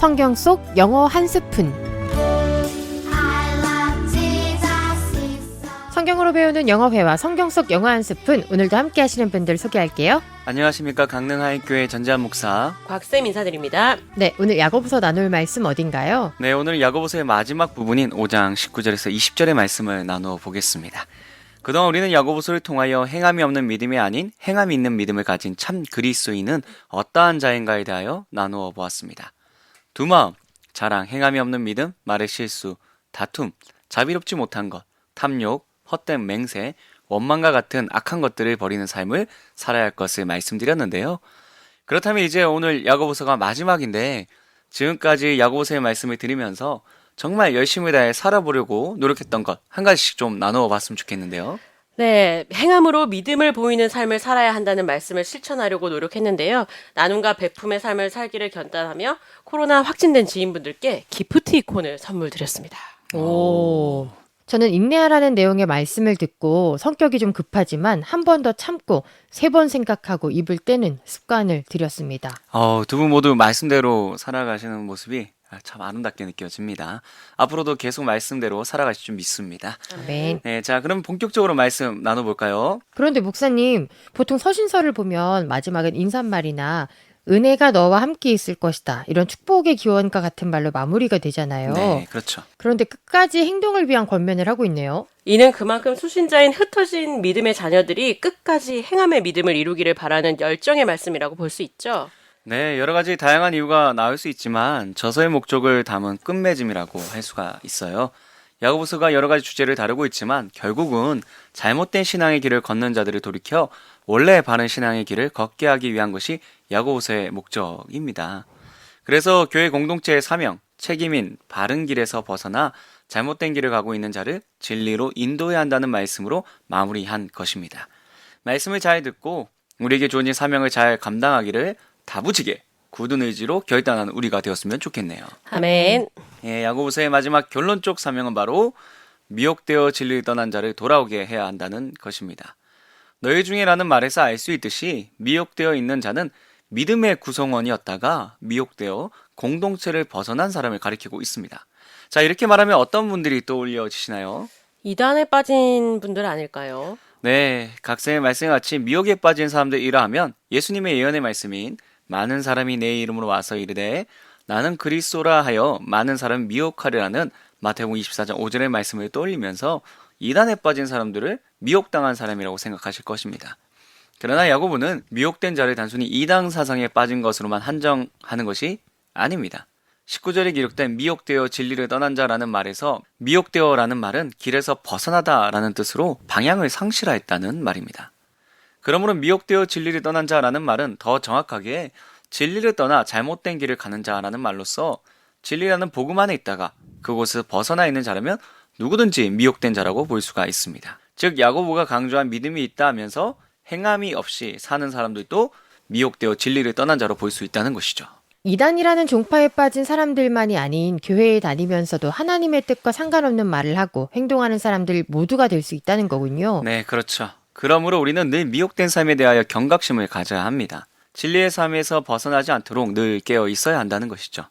성경 속 영어 한 스푼. 성경으로 배우는 영어 회화 성경 속 영어 한 스푼. 오늘도 함께 하시는 분들 소개할게요. 안녕하십니까. 강릉하이교회 전재한 목사 곽쌤 인사드립니다. 네, 오늘 야고보서 나눌 말씀 어딘가요? 네, 오늘 야고보서의 마지막 부분인 5장 19절에서 20절의 말씀을 나누어 보겠습니다. 그동안 우리는 야고보서를 통하여 행함이 없는 믿음이 아닌 행함이 있는 믿음을 가진 참 그리스도인은 어떠한 자인가에 대하여 나누어 보았습니다. 두 마음, 자랑, 행함이 없는 믿음, 말의 실수, 다툼, 자비롭지 못한 것, 탐욕, 헛된 맹세, 원망과 같은 악한 것들을 버리는 삶을 살아야 할 것을 말씀드렸는데요. 그렇다면 이제 오늘 야고보서가 마지막인데 지금까지 야고보서의 말씀을 들으면서 정말 열심히 다해 살아보려고 노력했던 것 한 가지씩 좀 나누어 봤으면 좋겠는데요. 네, 행함으로 믿음을 보이는 삶을 살아야 한다는 말씀을 실천하려고 노력했는데요. 나눔과 베품의 삶을 살기를 결단하며 코로나 확진된 지인분들께 기프티콘을 선물 드렸습니다. 오. 저는 인내하라는 내용의 말씀을 듣고 성격이 좀 급하지만 한 번 더 참고 3번 생각하고 입을 떼는 습관을 들였습니다. 두 분 모두 말씀대로 살아가시는 모습이 참 아름답게 느껴집니다. 앞으로도 계속 말씀대로 살아가실 줄 믿습니다. 아멘. 네, 자, 그럼 본격적으로 말씀 나눠볼까요? 그런데 목사님, 보통 서신서를 보면 마지막엔 인사말이나 은혜가 너와 함께 있을 것이다, 이런 축복의 기원과 같은 말로 마무리가 되잖아요. 네, 그렇죠. 그런데 끝까지 행동을 위한 권면을 하고 있네요. 이는 그만큼 수신자인 흩어진 믿음의 자녀들이 끝까지 행함의 믿음을 이루기를 바라는 열정의 말씀이라고 볼 수 있죠. 네, 여러 가지 다양한 이유가 나올 수 있지만 저서의 목적을 담은 끝맺음이라고 할 수가 있어요. 야고보서가 여러 가지 주제를 다루고 있지만 결국은 잘못된 신앙의 길을 걷는 자들을 돌이켜 원래 바른 신앙의 길을 걷게 하기 위한 것이 야고보서의 목적입니다. 그래서 교회 공동체의 사명, 책임인 바른 길에서 벗어나 잘못된 길을 가고 있는 자를 진리로 인도해야 한다는 말씀으로 마무리한 것입니다. 말씀을 잘 듣고 우리에게 주어진 사명을 잘 감당하기를 다부지게 굳은 의지로 결단하는 우리가 되었으면 좋겠네요. 아멘. 예, 야고보서의 마지막 결론적 사명은 바로 미혹되어 진리를 떠난 자를 돌아오게 해야 한다는 것입니다. 너희 중에라는 말에서 알 수 있듯이 미혹되어 있는 자는 믿음의 구성원이었다가 미혹되어 공동체를 벗어난 사람을 가리키고 있습니다. 자, 이렇게 말하면 어떤 분들이 떠올려지시나요? 이단에 빠진 분들 아닐까요? 네, 각성의 말씀과 같이 미혹에 빠진 사람들이라 하면 예수님의 예언의 말씀인 많은 사람이 내 이름으로 와서 이르되 나는 그리스도라 하여 많은 사람을 미혹하리라는 마태복음 24장 5절의 말씀을 떠올리면서 이단에 빠진 사람들을 미혹당한 사람이라고 생각하실 것입니다. 그러나 야고보는 미혹된 자를 단순히 이단 사상에 빠진 것으로만 한정하는 것이 아닙니다. 19절에 기록된 미혹되어 진리를 떠난 자라는 말에서 미혹되어라는 말은 길에서 벗어나다라는 뜻으로 방향을 상실하였다는 말입니다. 그러므로 미혹되어 진리를 떠난 자라는 말은 더 정확하게 진리를 떠나 잘못된 길을 가는 자라는 말로써 진리라는 복음 안에 있다가 그곳에서 벗어나 있는 자라면 누구든지 미혹된 자라고 볼 수가 있습니다. 즉 야고보가 강조한 믿음이 있다 하면서 행함이 없이 사는 사람들도 미혹되어 진리를 떠난 자로 볼 수 있다는 것이죠. 이단이라는 종파에 빠진 사람들만이 아닌 교회에 다니면서도 하나님의 뜻과 상관없는 말을 하고 행동하는 사람들 모두가 될 수 있다는 거군요. 네, 그렇죠. 그러므로 우리는 늘 미혹된 삶에 대하여 경각심을 가져야 합니다. 진리의 삶에서 벗어나지 않도록 늘 깨어 있어야 한다는 것이죠.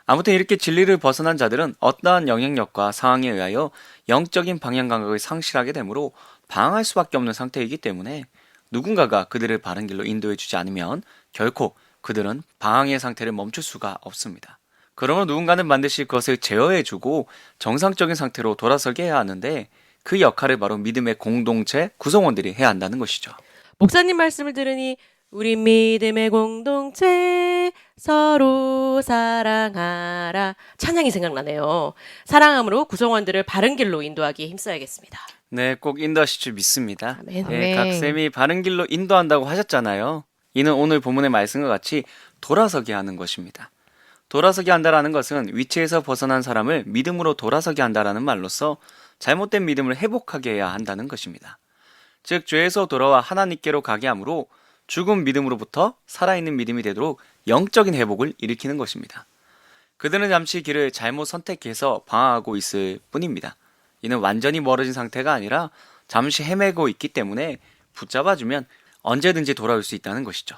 아무튼 이렇게 진리를 벗어난 자들은 어떠한 영향력과 상황에 의하여 영적인 방향 감각을 상실하게 되므로 방황할 수밖에 없는 상태이기 때문에 누군가가 그들을 바른 길로 인도해 주지 않으면 결코 그들은 방황의 상태를 멈출 수가 없습니다. 그러므로 누군가는 반드시 그것을 제어해 주고 정상적인 상태로 돌아서게 해야 하는데 그 역할을 바로 믿음의 공동체 구성원들이 해야 한다는 것이죠. 목사님 말씀을 들으니 우리 믿음의 공동체 서로 사랑하라 찬양이 생각나네요. 사랑함으로 구성원들을 바른 길로 인도하기에 힘써야겠습니다. 네, 꼭 인도하실 줄 믿습니다. 아멘. 네, 각쌤이 바른 길로 인도한다고 하셨잖아요. 이는 오늘 본문의 말씀과 같이 돌아서게 하는 것입니다. 돌아서게 한다라는 것은 위치에서 벗어난 사람을 믿음으로 돌아서게 한다라는 말로써 잘못된 믿음을 회복하게 해야 한다는 것입니다. 즉 죄에서 돌아와 하나님께로 가게 하므로 죽은 믿음으로부터 살아있는 믿음이 되도록 영적인 회복을 일으키는 것입니다. 그들은 잠시 길을 잘못 선택해서 방황하고 있을 뿐입니다. 이는 완전히 멀어진 상태가 아니라 잠시 헤매고 있기 때문에 붙잡아주면 언제든지 돌아올 수 있다는 것이죠.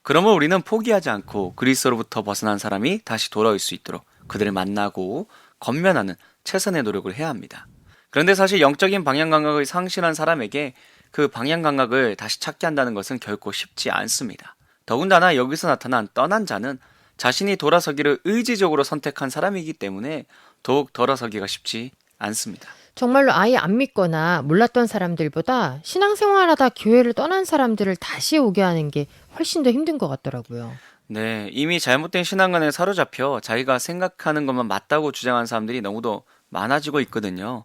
그러면 우리는 포기하지 않고 그리스도로부터 벗어난 사람이 다시 돌아올 수 있도록 그들을 만나고 건면하는 최선의 노력을 해야 합니다. 그런데 사실 영적인 방향 감각을 상실한 사람에게 그 방향 감각을 다시 찾게 한다는 것은 결코 쉽지 않습니다. 더군다나 여기서 나타난 떠난 자는 자신이 돌아서기를 의지적으로 선택한 사람이기 때문에 더욱 돌아서기가 쉽지 않습니다. 정말로 아예 안 믿거나 몰랐던 사람들보다 신앙생활하다 교회를 떠난 사람들을 다시 오게 하는 게 훨씬 더 힘든 것 같더라고요. 네, 이미 잘못된 신앙관에 사로잡혀 자기가 생각하는 것만 맞다고 주장한 사람들이 너무도 많아지고 있거든요.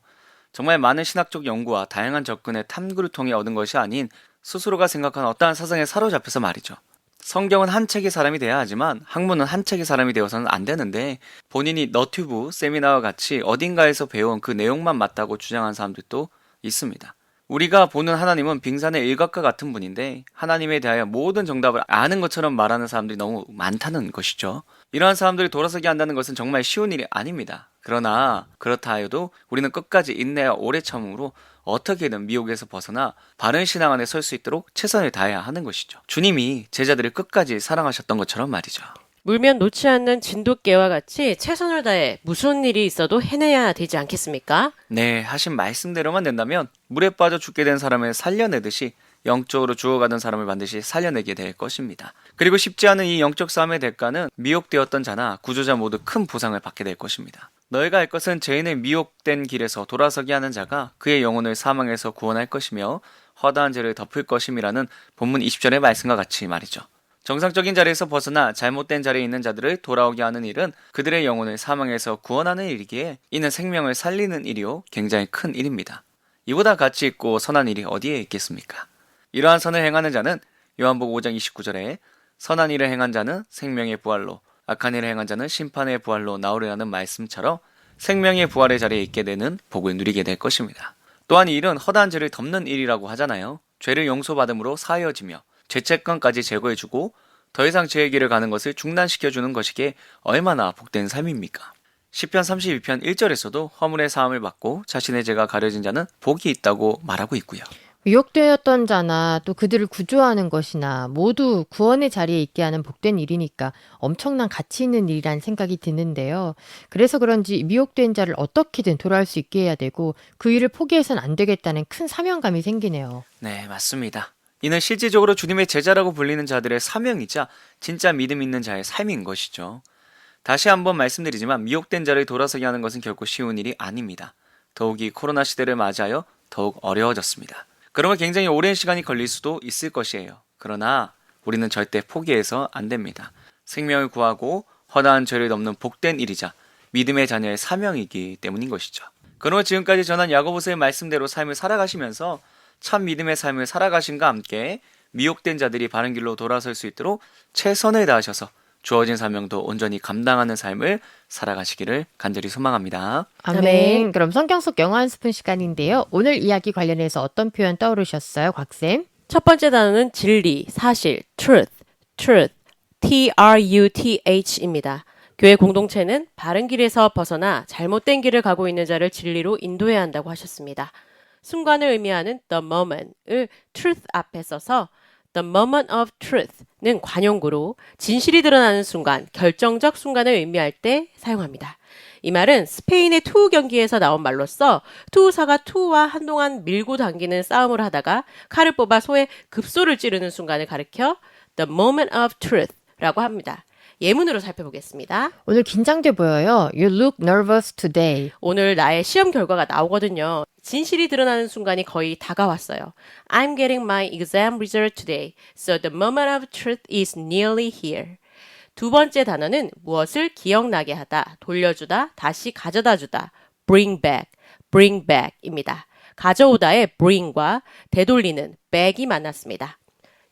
정말 많은 신학적 연구와 다양한 접근의 탐구를 통해 얻은 것이 아닌 스스로가 생각하는 어떠한 사상에 사로잡혀서 말이죠. 성경은 한 책의 사람이 돼야 하지만 학문은 한 책의 사람이 되어서는 안 되는데 본인이 너튜브, 세미나와 같이 어딘가에서 배운 그 내용만 맞다고 주장한 사람들도 있습니다. 우리가 보는 하나님은 빙산의 일각과 같은 분인데 하나님에 대하여 모든 정답을 아는 것처럼 말하는 사람들이 너무 많다는 것이죠. 이러한 사람들이 돌아서게 한다는 것은 정말 쉬운 일이 아닙니다. 그러나 그렇다 하여도 우리는 끝까지 인내와 오래 참음으로 어떻게든 미혹에서 벗어나 바른 신앙 안에 설 수 있도록 최선을 다해야 하는 것이죠. 주님이 제자들을 끝까지 사랑하셨던 것처럼 말이죠. 물면 놓지 않는 진돗개와 같이 최선을 다해 무슨 일이 있어도 해내야 되지 않겠습니까? 네, 하신 말씀대로만 된다면 물에 빠져 죽게 된 사람을 살려내듯이 영적으로 죽어가던 사람을 반드시 살려내게 될 것입니다. 그리고 쉽지 않은 이 영적 싸움의 대가는 미혹되었던 자나 구조자 모두 큰 보상을 받게 될 것입니다. 너희가 알 것은 죄인의 미혹된 길에서 돌아서게 하는 자가 그의 영혼을 사망에서 구원할 것이며 허다한 죄를 덮을 것임이라는 본문 20절의 말씀과 같이 말이죠. 정상적인 자리에서 벗어나 잘못된 자리에 있는 자들을 돌아오게 하는 일은 그들의 영혼을 사망에서 구원하는 일이기에 이는 생명을 살리는 일이요 굉장히 큰 일입니다. 이보다 가치 있고 선한 일이 어디에 있겠습니까? 이러한 선을 행하는 자는 요한복음 5장 29절에 선한 일을 행한 자는 생명의 부활로 악한 일을 행한 자는 심판의 부활로 나오리라는 말씀처럼 생명의 부활의 자리에 있게 되는 복을 누리게 될 것입니다. 또한 이 일은 허다한 죄를 덮는 일이라고 하잖아요. 죄를 용서받음으로 사하여지며 죄책감까지 제거해주고 더 이상 죄의 길을 가는 것을 중단시켜주는 것이기에 얼마나 복된 삶입니까? 시편 32편 1절에서도 허물의 사함을 받고 자신의 죄가 가려진 자는 복이 있다고 말하고 있고요. 미혹되었던 자나 또 그들을 구조하는 것이나 모두 구원의 자리에 있게 하는 복된 일이니까 엄청난 가치 있는 일이란 생각이 드는데요. 그래서 그런지 미혹된 자를 어떻게든 돌아올 수 있게 해야 되고 그 일을 포기해서는 안 되겠다는 큰 사명감이 생기네요. 네, 맞습니다. 이는 실질적으로 주님의 제자라고 불리는 자들의 사명이자 진짜 믿음 있는 자의 삶인 것이죠. 다시 한번 말씀드리지만 미혹된 자를 돌아서게 하는 것은 결코 쉬운 일이 아닙니다. 더욱이 코로나 시대를 맞이하여 더욱 어려워졌습니다. 그러면 굉장히 오랜 시간이 걸릴 수도 있을 것이에요. 그러나 우리는 절대 포기해서 안 됩니다. 생명을 구하고 허다한 죄를 덮는 복된 일이자 믿음의 자녀의 사명이기 때문인 것이죠. 그러면 지금까지 전한 야고보서의 말씀대로 삶을 살아가시면서 참 믿음의 삶을 살아가심과 함께 미혹된 자들이 바른 길로 돌아설 수 있도록 최선을 다하셔서 주어진 사명도 온전히 감당하는 삶을 살아가시기를 간절히 소망합니다. 아멘. 그럼 성경 속 영어 한 스푼 시간인데요. 오늘 이야기 관련해서 어떤 표현 떠오르셨어요, 곽쌤? 첫 번째 단어는 진리, 사실, truth, T-R-U-T-H입니다. 교회 공동체는 바른 길에서 벗어나 잘못된 길을 가고 있는 자를 진리로 인도해야 한다고 하셨습니다. 순간을 의미하는 the moment을 truth 앞에 써서 the moment of truth는 관용구로 진실이 드러나는 순간, 결정적 순간을 의미할 때 사용합니다. 이 말은 스페인의 투우 경기에서 나온 말로써 투우사가 투우와 한동안 밀고 당기는 싸움을 하다가 칼을 뽑아 소의 급소를 찌르는 순간을 가리켜 the moment of truth라고 합니다. 예문으로 살펴보겠습니다. 오늘 긴장돼 보여요. You look nervous today. 오늘 나의 시험 결과가 나오거든요. 진실이 드러나는 순간이 거의 다가왔어요. I'm getting my exam result today, so the moment of truth is nearly here. 두 번째 단어는 무엇을 기억나게 하다, 돌려주다, 다시 가져다 주다, bring back입니다. 가져오다의 bring과 되돌리는 back이 만났습니다.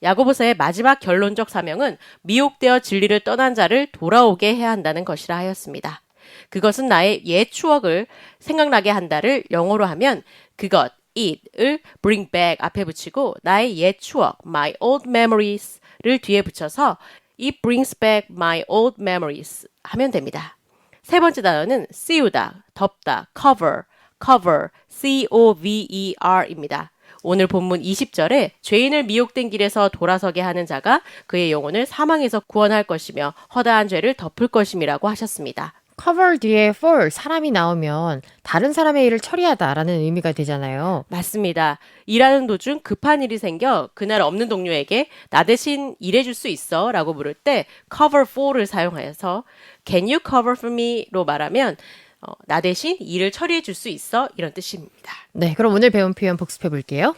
야고보서의 마지막 결론적 사명은 미혹되어 진리를 떠난 자를 돌아오게 해야 한다는 것이라 하였습니다. 그것은 나의 옛 추억을 생각나게 한다를 영어로 하면 그것, it을 bring back 앞에 붙이고 나의 옛 추억, my old memories를 뒤에 붙여서 it brings back my old memories 하면 됩니다. 세 번째 단어는 씌우다, 덮다, cover, cover입니다. 오늘 본문 20절에 죄인을 미혹된 길에서 돌아서게 하는 자가 그의 영혼을 사망에서 구원할 것이며 허다한 죄를 덮을 것임이라고 하셨습니다. cover 뒤에 for 사람이 나오면 다른 사람의 일을 처리하다라는 의미가 되잖아요. 맞습니다. 일하는 도중 급한 일이 생겨 그날 없는 동료에게 나 대신 일해줄 수 있어 라고 물을 때 cover for를 사용하여서 can you cover for me로 말하면 나 대신 일을 처리해 줄 수 있어 이런 뜻입니다. 네, 그럼 오늘 배운 표현 복습해 볼게요.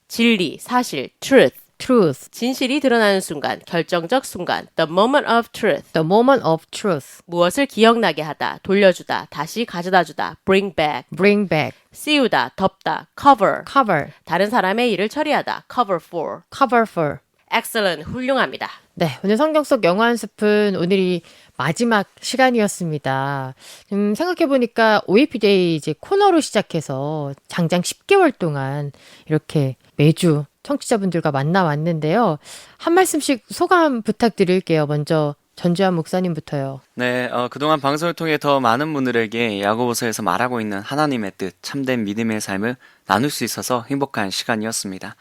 진리, 사실, truth. truth, 진실이 드러나는 순간, 결정적 순간, the moment of truth. the moment of truth, 무엇을 기억나게 하다, 돌려주다, 다시 가져다 주다, bring back. bring back, 씌우다, 덮다, cover. cover, 다른 사람의 일을 처리하다, cover for. cover for. excellent, 훌륭합니다. 네, 오늘 성경 속 영어 한 숲은 오늘이 마지막 시간이었습니다. 생각해보니까 OAP데이 이제 코너로 시작해서 장장 10개월 동안 이렇게 매주 청취자분들과 만나왔는데요. 한 말씀씩 소감 부탁드릴게요. 먼저 전주환 목사님부터요. 네, 그동안 방송을 통해 더 많은 분들에게 야고보서에서 말하고 있는 하나님의 뜻, 참된 믿음의 삶을 나눌 수 있어서 행복한 시간이었습니다.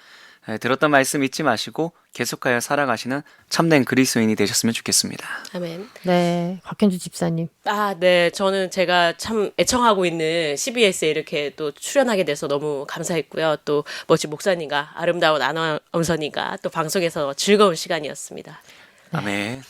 들었던 말씀 잊지 마시고 계속하여 살아가시는 참된 그리스도인이 되셨으면 좋겠습니다. 아멘. 네, 곽현주 집사님. 네. 저는 제가 참 애청하고 있는 CBS에 이렇게 또 출연하게 돼서 너무 감사했고요. 또 멋진 목사님과 아름다운 아나운서님과 또 방송에서 즐거운 시간이었습니다. 아멘.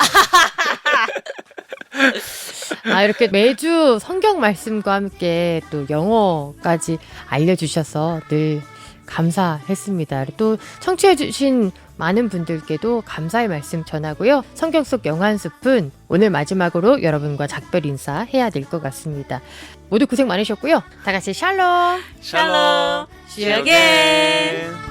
이렇게 매주 성경 말씀과 함께 또 영어까지 알려주셔서 늘 감사했습니다. 또 청취해주신 많은 분들께도 감사의 말씀 전하고요. 성경 속 영어 한 숲은 오늘 마지막으로 여러분과 작별 인사 해야 될 것 같습니다. 모두 고생 많으셨고요. 다 같이 샬롬! 샬롬! See you again!